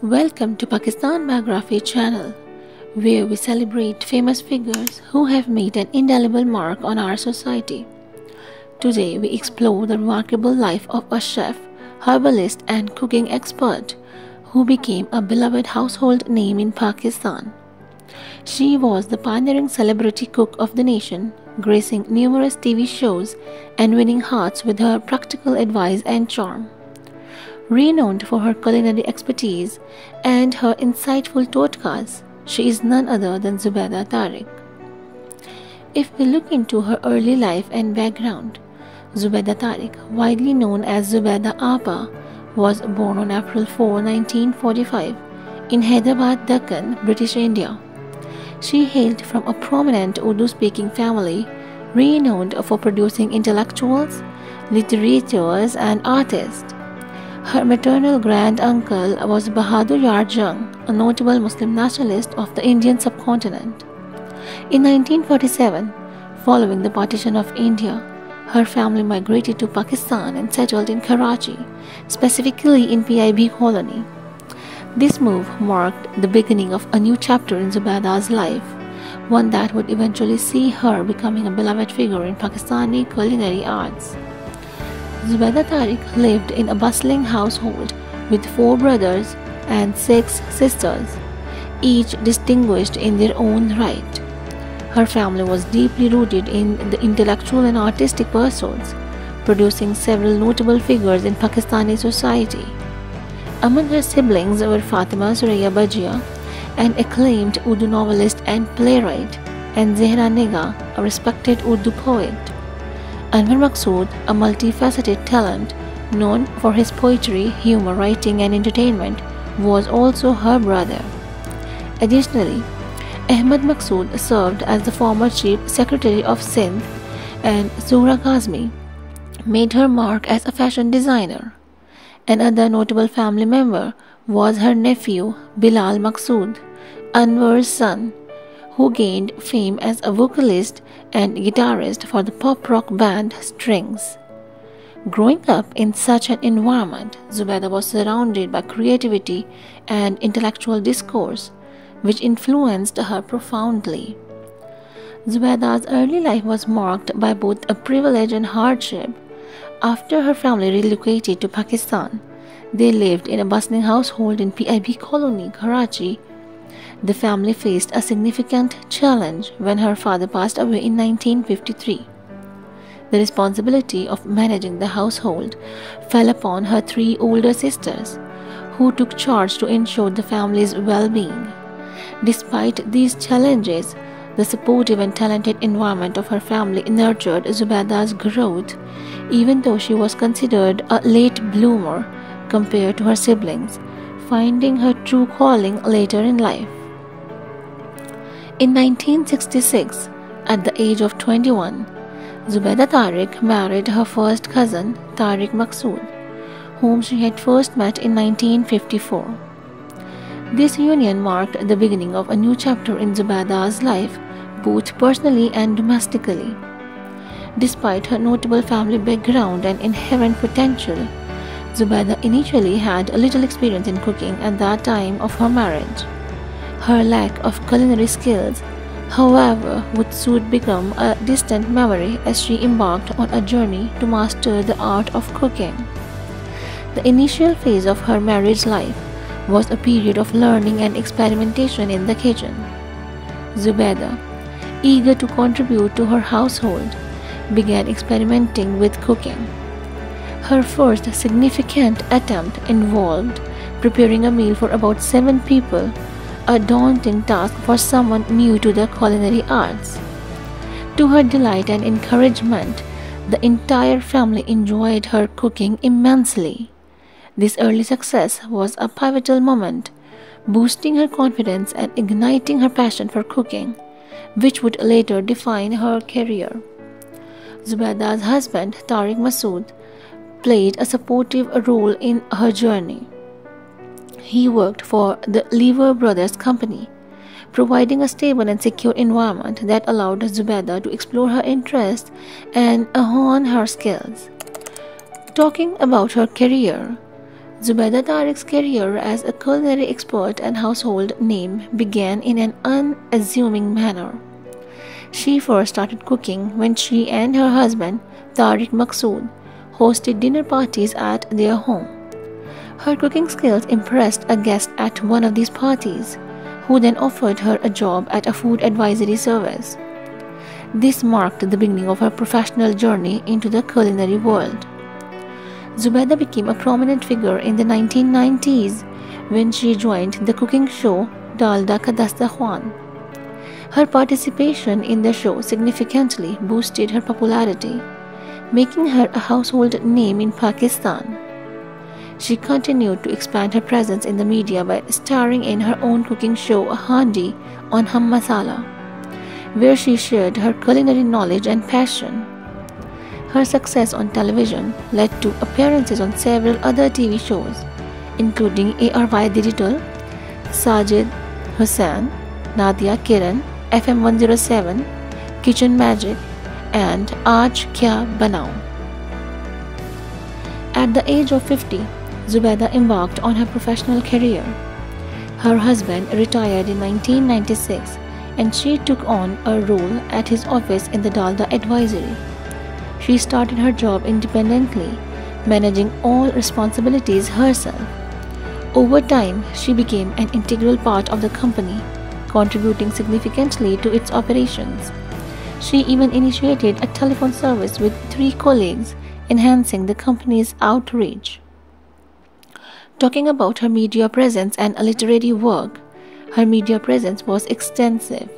Welcome to Pakistan Biography channel, where we celebrate famous figures who have made an indelible mark on our society. Today we explore the remarkable life of a chef, herbalist and cooking expert who became a beloved household name in Pakistan. She was the pioneering celebrity cook of the nation, gracing numerous TV shows and winning hearts with her practical advice and charm. Renowned for her culinary expertise and her insightful totkas, she is none other than Zubaida Tariq. If we look into her early life and background, Zubaida Tariq, widely known as Zubaida Apa, was born on April 4, 1945 in Hyderabad, Deccan, British India. She hailed from a prominent Urdu-speaking family, renowned for producing intellectuals, literateurs and artists. Her maternal grand-uncle was Bahadur Yar Jung, a notable Muslim nationalist of the Indian subcontinent. In 1947, following the partition of India, her family migrated to Pakistan and settled in Karachi, specifically in PIB colony. This move marked the beginning of a new chapter in Zubaida's life, one that would eventually see her becoming a beloved figure in Pakistani culinary arts. Zubaida Tariq lived in a bustling household with 4 brothers and 6 sisters, each distinguished in their own right. Her family was deeply rooted in the intellectual and artistic pursuits, producing several notable figures in Pakistani society. Among her siblings were Fatima Suraya Bajiya, an acclaimed Urdu novelist and playwright, and Zehra Nega, a respected Urdu poet. Anwar Maqsood, a multifaceted talent known for his poetry, humor, writing and entertainment, was also her brother. Additionally, Ahmad Maqsood served as the former Chief Secretary of Sindh, and Zuhra Kazmi made her mark as a fashion designer. Another notable family member was her nephew Bilal Maqsood, Anwar's son, who gained fame as a vocalist and guitarist for the pop-rock band Strings. Growing up in such an environment, Zubaida was surrounded by creativity and intellectual discourse, which influenced her profoundly. Zubaida's early life was marked by both a privilege and hardship. After her family relocated to Pakistan, they lived in a bustling household in PIB colony, Karachi. The family faced a significant challenge when her father passed away in 1953. The responsibility of managing the household fell upon her 3 older sisters, who took charge to ensure the family's well-being. Despite these challenges, the supportive and talented environment of her family nurtured Zubaida's growth, even though she was considered a late bloomer compared to her siblings, finding her true calling later in life. In 1966, at the age of 21, Zubaida Tariq married her first cousin, Tariq Maqsood, whom she had first met in 1954. This union marked the beginning of a new chapter in Zubaida's life, both personally and domestically. Despite her notable family background and inherent potential, Zubaida initially had little experience in cooking at that time of her marriage. Her lack of culinary skills, however, would soon become a distant memory as she embarked on a journey to master the art of cooking. The initial phase of her marriage life was a period of learning and experimentation in the kitchen. Zubaida, eager to contribute to her household, began experimenting with cooking. Her first significant attempt involved preparing a meal for about 7 people, a daunting task for someone new to the culinary arts. To her delight and encouragement, the entire family enjoyed her cooking immensely. This early success was a pivotal moment, boosting her confidence and igniting her passion for cooking, which would later define her career. Zubaida's husband, Tariq Maqsood, played a supportive role in her journey. He worked for the Lever Brothers Company, providing a stable and secure environment that allowed Zubaida to explore her interests and hone her skills. Talking about her career, Zubaida Tariq's career as a culinary expert and household name began in an unassuming manner. She first started cooking when she and her husband, Tariq Maqsood, hosted dinner parties at their home. Her cooking skills impressed a guest at one of these parties, who then offered her a job at a food advisory service. This marked the beginning of her professional journey into the culinary world. Zubaida became a prominent figure in the 1990s when she joined the cooking show Dalda Ka Dastakhan. Her participation in the show significantly boosted her popularity, making her a household name in Pakistan. She continued to expand her presence in the media by starring in her own cooking show Handi on Hum Masala, where she shared her culinary knowledge and passion. Her success on television led to appearances on several other TV shows, including ARY Digital, Sajid Hussain, Nadia Kiran, FM 107, Kitchen Magic, and Aaj Kya Banao. At the age of 50, Zubaida embarked on her professional career. Her husband retired in 1996 and she took on a role at his office in the Dalda Advisory. She started her job independently, managing all responsibilities herself. Over time, she became an integral part of the company, contributing significantly to its operations. She even initiated a telephone service with 3 colleagues, enhancing the company's outreach. Talking about her media presence and literary work, her media presence was extensive.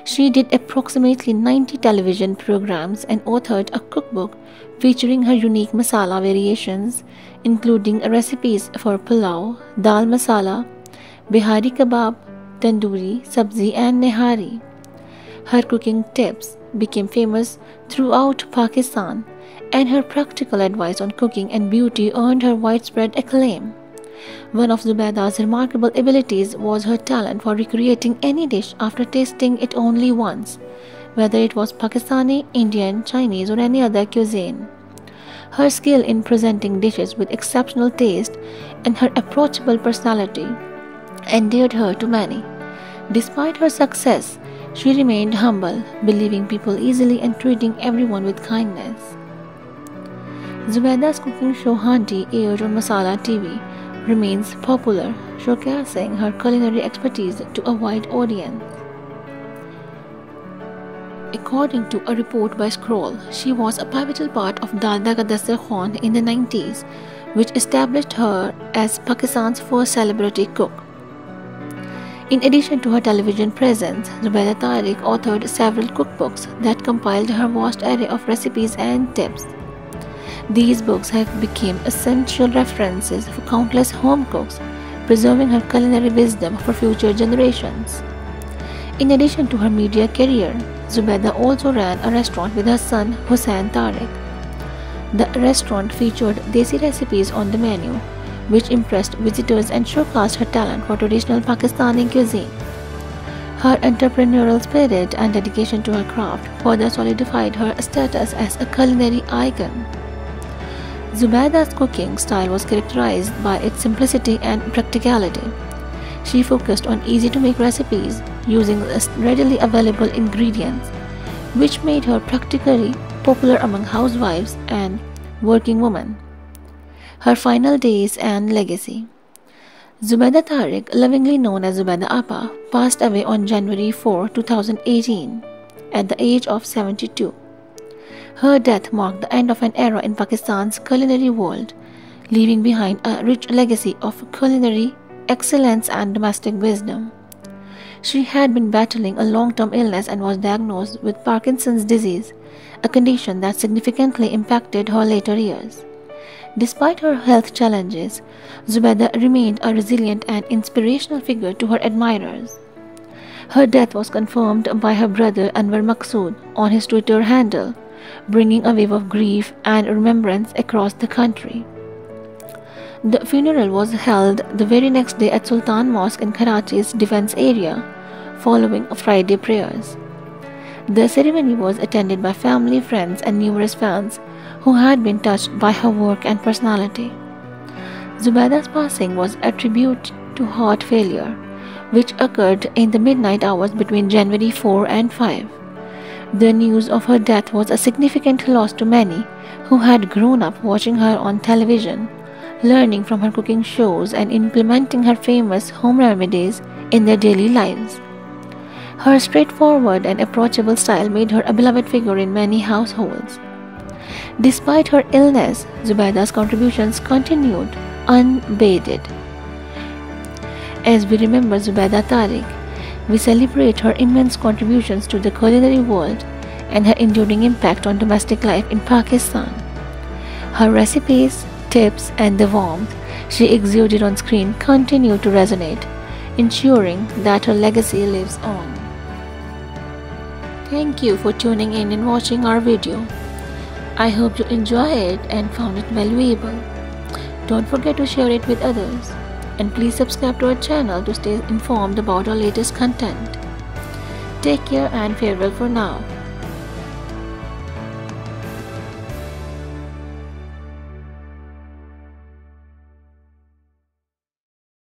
She did approximately 90 television programs and authored a cookbook featuring her unique masala variations, including recipes for pulao, dal masala, bihari kebab, tandoori, sabzi, and nehari. Her cooking tips became famous throughout Pakistan, and her practical advice on cooking and beauty earned her widespread acclaim. One of Zubaida's remarkable abilities was her talent for recreating any dish after tasting it only once, whether it was Pakistani, Indian, Chinese, or any other cuisine. Her skill in presenting dishes with exceptional taste and her approachable personality endeared her to many. Despite her success, she remained humble, believing people easily and treating everyone with kindness. Zubaida's cooking show Handi, aired on Masala TV, remains popular, showcasing her culinary expertise to a wide audience. According to a report by Scroll, she was a pivotal part of Dalda Ka Dastakhan in the 90s, which established her as Pakistan's first celebrity cook. In addition to her television presence, Zubaida Tariq authored several cookbooks that compiled her vast array of recipes and tips. These books have become essential references for countless home cooks, preserving her culinary wisdom for future generations. In addition to her media career, Zubaida also ran a restaurant with her son Hussain Tariq. The restaurant featured desi recipes on the menu, which impressed visitors and showcased her talent for traditional Pakistani cuisine. Her entrepreneurial spirit and dedication to her craft further solidified her status as a culinary icon. Zubaida's cooking style was characterized by its simplicity and practicality. She focused on easy-to-make recipes using readily available ingredients, which made her practically popular among housewives and working women. Her final days and legacy. Zubaida Tariq, lovingly known as Zubaida Appa, passed away on January 4, 2018, at the age of 72. Her death marked the end of an era in Pakistan's culinary world, leaving behind a rich legacy of culinary excellence and domestic wisdom. She had been battling a long-term illness and was diagnosed with Parkinson's disease, a condition that significantly impacted her later years. Despite her health challenges, Zubaida remained a resilient and inspirational figure to her admirers. Her death was confirmed by her brother Anwar Maqsood on his Twitter handle, bringing a wave of grief and remembrance across the country. The funeral was held the very next day at Sultan Mosque in Karachi's defense area, following Friday prayers. The ceremony was attended by family, friends, and numerous fans who had been touched by her work and personality. Zubaida's passing was attributed to heart failure, which occurred in the midnight hours between January 4 and 5. The news of her death was a significant loss to many who had grown up watching her on television, learning from her cooking shows and implementing her famous home remedies in their daily lives. Her straightforward and approachable style made her a beloved figure in many households. Despite her illness, Zubaida's contributions continued unabated. As we remember Zubaida Tariq, we celebrate her immense contributions to the culinary world and her enduring impact on domestic life in Pakistan. Her recipes, tips, and the warmth she exuded on screen continue to resonate, ensuring that her legacy lives on. Thank you for tuning in and watching our video. I hope you enjoy it and found it valuable. Don't forget to share it with others. And please subscribe to our channel to stay informed about our latest content. Take care and farewell for now.